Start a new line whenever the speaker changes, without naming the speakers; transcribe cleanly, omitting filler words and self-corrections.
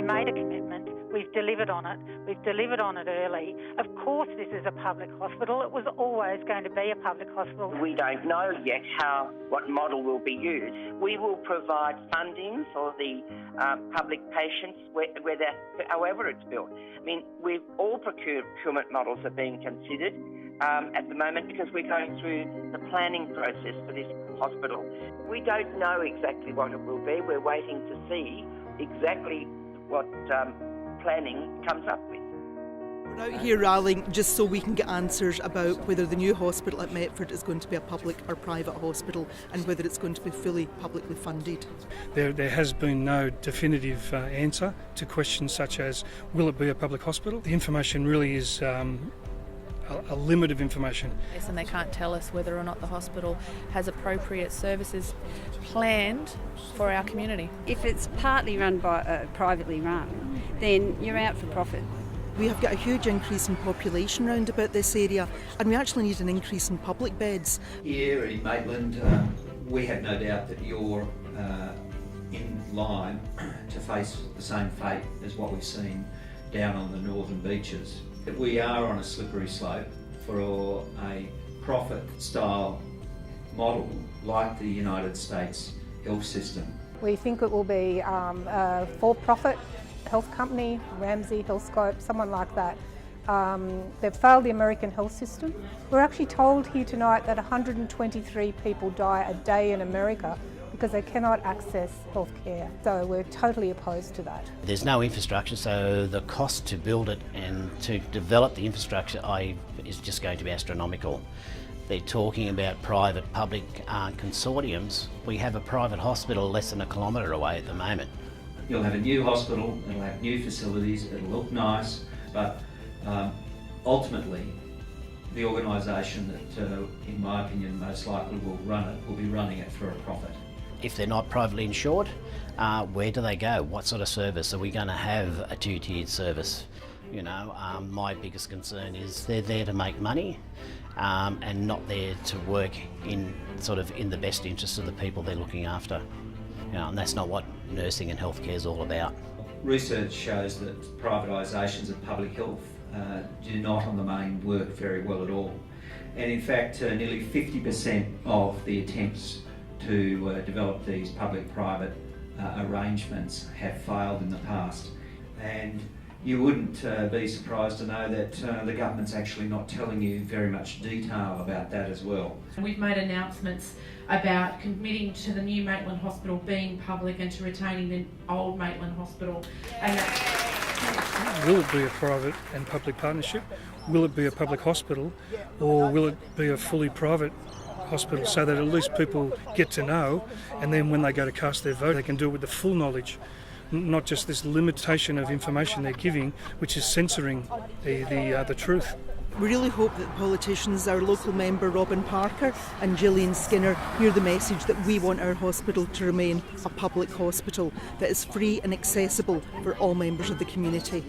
made a commitment. We've delivered on it. We've delivered on it early. Of course this is a public hospital. It was always going to be a public hospital.
We don't know yet what model will be used. We will provide funding for the public patients however it's built. I mean, all procurement models are being considered at the moment because we're going through the planning process for this hospital. We don't know exactly what it will be. We're waiting to see exactly what planning comes up with.
We're out here rallying just so we can get answers about whether the new hospital at Metford is going to be a public or private hospital and whether it's going to be fully publicly funded.
There has been no definitive answer to questions such as, will it be a public hospital? The information really is a limit of information.
Yes, and they can't tell us whether or not the hospital has appropriate services planned for our community.
If it's partly run by privately run, then you're out for profit.
We have got a huge increase in population round about this area, and we actually need an increase in public beds.
Here in Maitland, we have no doubt that you're in line to face the same fate as what we've seen down on the northern beaches. We are on a slippery slope for a profit-style model like the United States health system.
We think it will be a for-profit health company, Ramsay, Healthscope, someone like that. They've failed the American health system. We're actually told here tonight that 123 people die a day in America because they cannot access health care. So we're totally opposed to that.
There's no infrastructure, so the cost to build it and to develop the infrastructure is just going to be astronomical. They're talking about private-public consortiums. We have a private hospital less than a kilometre away at the moment.
You'll have a new hospital, it'll have new facilities, it'll look nice, but ultimately the organisation that, in my opinion, most likely will run it will be running it for a profit.
If they're not privately insured, where do they go? What sort of service? Are we going to have a two-tiered service? You know, my biggest concern is they're there to make money and not there to work in the best interest of the people they're looking after. You know, and that's not what nursing and healthcare is all about.
Research shows that privatisations of public health do not on the main work very well at all. And in fact, nearly 50% of the attempts to develop these public-private arrangements have failed in the past. And you wouldn't be surprised to know that the government's actually not telling you very much detail about that as well.
We've made announcements about committing to the new Maitland Hospital being public and to retaining the old Maitland Hospital. And
will it be a private and public partnership? Will it be a public hospital, or will it be a fully private hospital, so that at least people get to know, and then when they go to cast their vote they can do it with the full knowledge, not just this limitation of information they're giving which is censoring the truth.
We really hope that politicians, our local member Robin Parker and Gillian Skinner, hear the message that we want our hospital to remain a public hospital that is free and accessible for all members of the community.